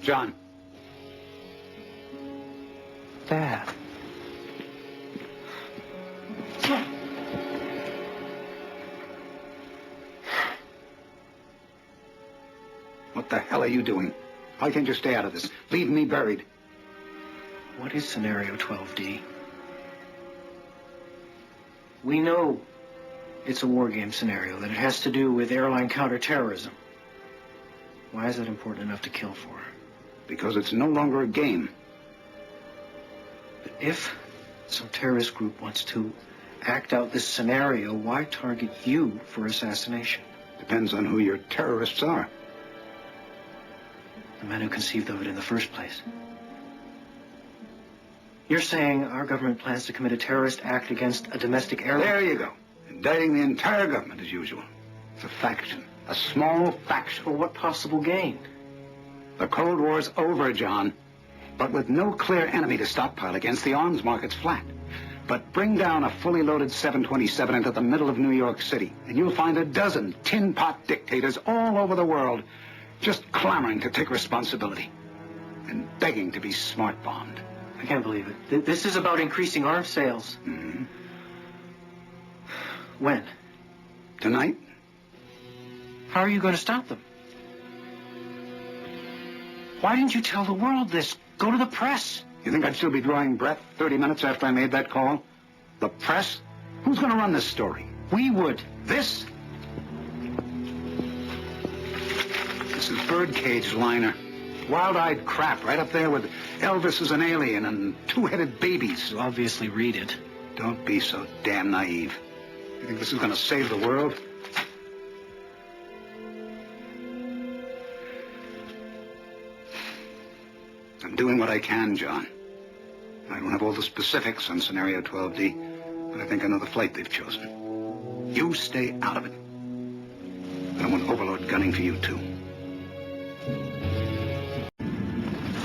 John. Dad. What the hell are you doing? Why can't you stay out of this? Leave me buried. What is scenario 12D? We know it's a war game scenario, that it has to do with airline counterterrorism. Why is that important enough to kill for? Because it's no longer a game. But if some terrorist group wants to act out this scenario, why target you for assassination? Depends on who your terrorists are. The men who conceived of it in the first place. You're saying our government plans to commit a terrorist act against a domestic airline? There you go. Indicting the entire government as usual. It's a faction. A small faction. For what possible gain? The Cold War's over, John. But with no clear enemy to stockpile against, the arms market's flat. But bring down a fully loaded 727 into the middle of New York City, and you'll find a dozen tin-pot dictators all over the world just clamoring to take responsibility and begging to be smart-bombed. I can't believe it. This is about increasing arms sales. Mm-hmm. When? Tonight? How are you going to stop them? Why didn't you tell the world this? Go to the press. You think I'd still be drawing breath 30 minutes after I made that call? The press? Who's going to run this story? We would. This? This is birdcage liner. Wild-eyed crap right up there with Elvis as an alien and two-headed babies. You obviously read it. Don't be so damn naive. You think this is going to save the world? I'm doing what I can, John. I don't have all the specifics on scenario 12D, but I think I know the flight they've chosen. You stay out of it. I don't want Overlord gunning for you, too.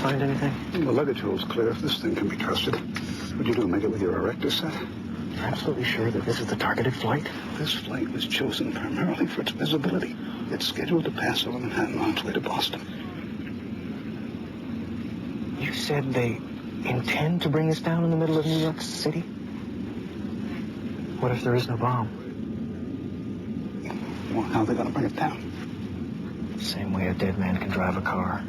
Find anything? The luggage hole's clear if this thing can be trusted. What'd you do, make it with your erector set? You're absolutely sure that this is the targeted flight? This flight was chosen primarily for its visibility. It's scheduled to pass over Manhattan on its way to Boston. You said they intend to bring us down in the middle of New York City? What if there is no bomb? Well, how are they going to bring it down? Same way a dead man can drive a car.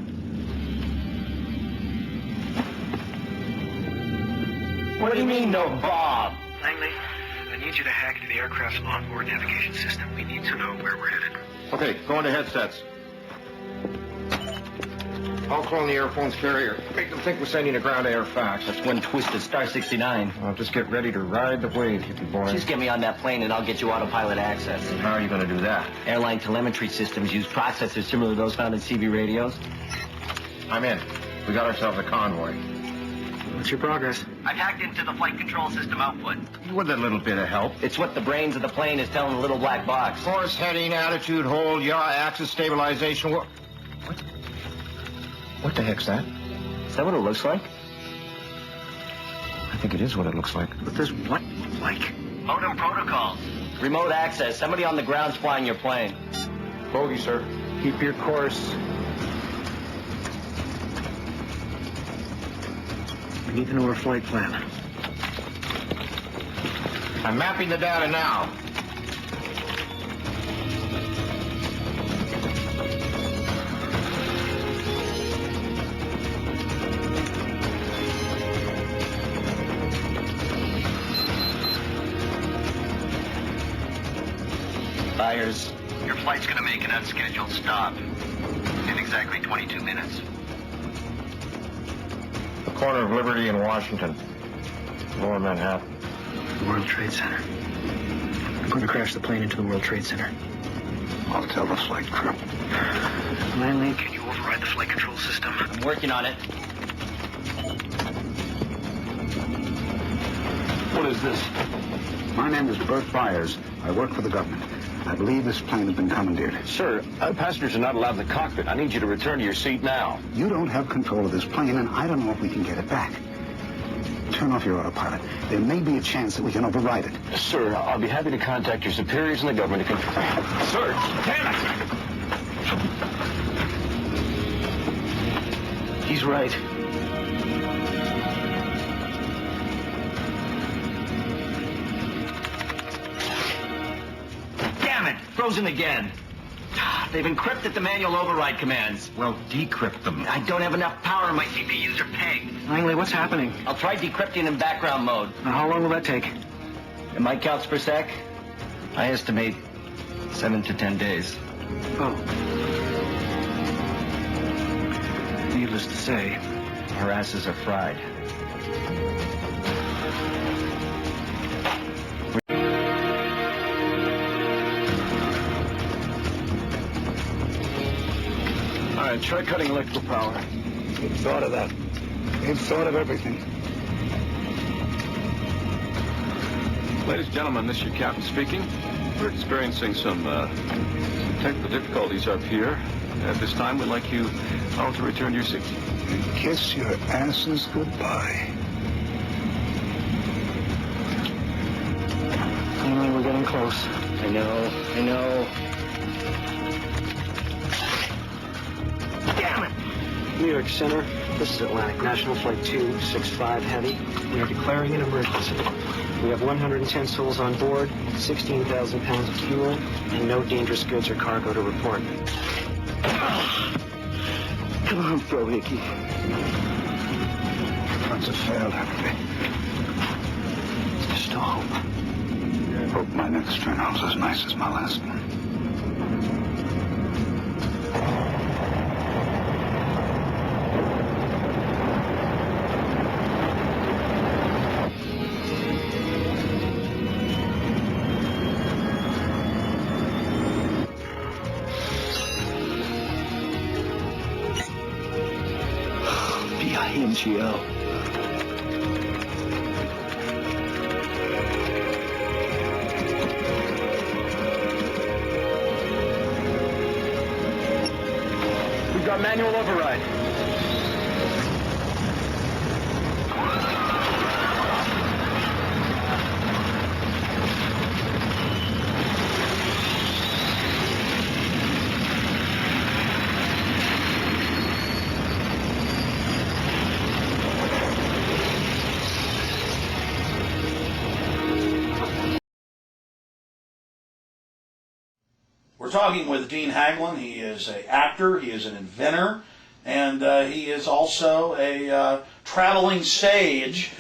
What do you mean, no bomb? Langley, I need you to hack into the aircraft's onboard navigation system. We need to know where we're headed. Okay, go into headsets. I'll clone the airphone's carrier. Make them think we're sending a ground-to-air fax. That's one twisted star 69. Well, just get ready to ride the wave, hippie boy. Just get me on that plane and I'll get you autopilot access. How are you going to do that? Airline telemetry systems use processors similar to those found in CB radios. I'm in. We got ourselves a convoy. What's your progress? I've hacked into the flight control system output. With a little bit of help. It's what the brains of the plane is telling the little black box. Course, heading, attitude, hold, yaw, axis stabilization. What? What the heck's that? Is that what it looks like? I think it is what it looks like. What does what look like? Modem protocols. Remote access. Somebody on the ground's flying your plane. Bogey, sir. Keep your course. We need to know our flight plan. I'm mapping the data now. Fires. Your flight's gonna make an unscheduled stop in exactly 22 minutes. The corner of Liberty and Washington. Lower Manhattan. World Trade Center. I'm going to crash the plane into the World Trade Center. I'll tell the flight crew. Langley, can you override the flight control system? I'm working on it. What is this? My name is Bert Byers. I work for the government. I believe this plane has been commandeered. Sir, passengers are not allowed in the cockpit. I need you to return to your seat now. You don't have control of this plane, and I don't know if we can get it back. Turn off your autopilot. There may be a chance that we can override it. Sir, I'll be happy to contact your superiors in the government to confirm. Sir, damn it! He's right. Damn it! Frozen again. They've encrypted the manual override commands. Well, decrypt them. I don't have enough power. My CPUs are pegged. Langley, what's happening? I'll try decrypting in background mode. Now, how long will that take? In my counts per sec, I estimate 7 to 10 days. Oh. Needless to say, Our asses are fried. All right, try cutting electrical power. Who thought of that? Who thought of everything? Ladies and gentlemen, this is your captain speaking. We're experiencing some technical difficulties up here. At this time, we'd like you all to return to your seats. And kiss your asses goodbye. Langley, we're getting close. I know. Damn it! New York Center, this is Atlantic National Flight 265 Heavy. We are declaring an emergency. We have 110 souls on board, 16,000 pounds of fuel, and no dangerous goods or cargo to report. Come on, Bro Hickey. Lots have failed, haven't they? Just a hope. Hope my next funeral's as nice as my last one. B-I-N-G-O. We've got manual override. We're talking with Dean Haglund. He is an actor, he is an inventor, and he is also a traveling sage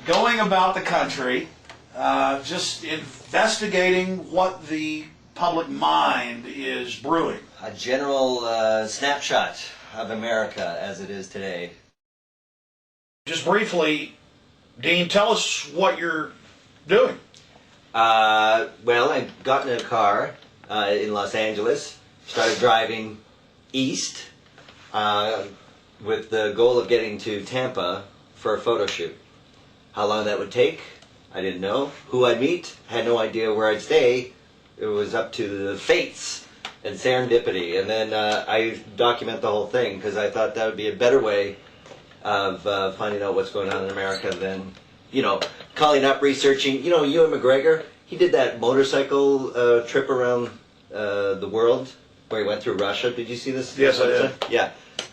going about the country, just investigating what the public mind is brewing. A general snapshot of America as it is today. Just briefly, Dean, tell us what you're doing. Well, I got in a car in Los Angeles, started driving east with the goal of getting to Tampa for a photo shoot. How long that would take, I didn't know. Who I'd meet, had no idea where I'd stay. It was up to the fates and serendipity. And then I document the whole thing because I thought that would be a better way of finding out what's going on in America than, calling up, researching. Ewan McGregor, he did that motorcycle trip around the world where he went through Russia. Did you see this? Yes, I did. Yeah.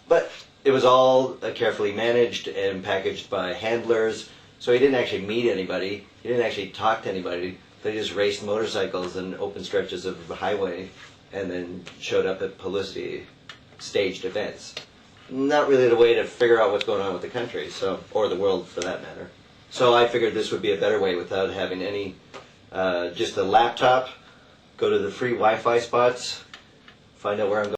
But it was all carefully managed and packaged by handlers. So he didn't actually meet anybody. He didn't actually talk to anybody. They just raced motorcycles in open stretches of the highway and then showed up at publicity staged events. Not really the way to figure out what's going on with the country, or the world for that matter. So I figured this would be a better way without having any, just a laptop, go to the free Wi-Fi spots, find out where I'm going.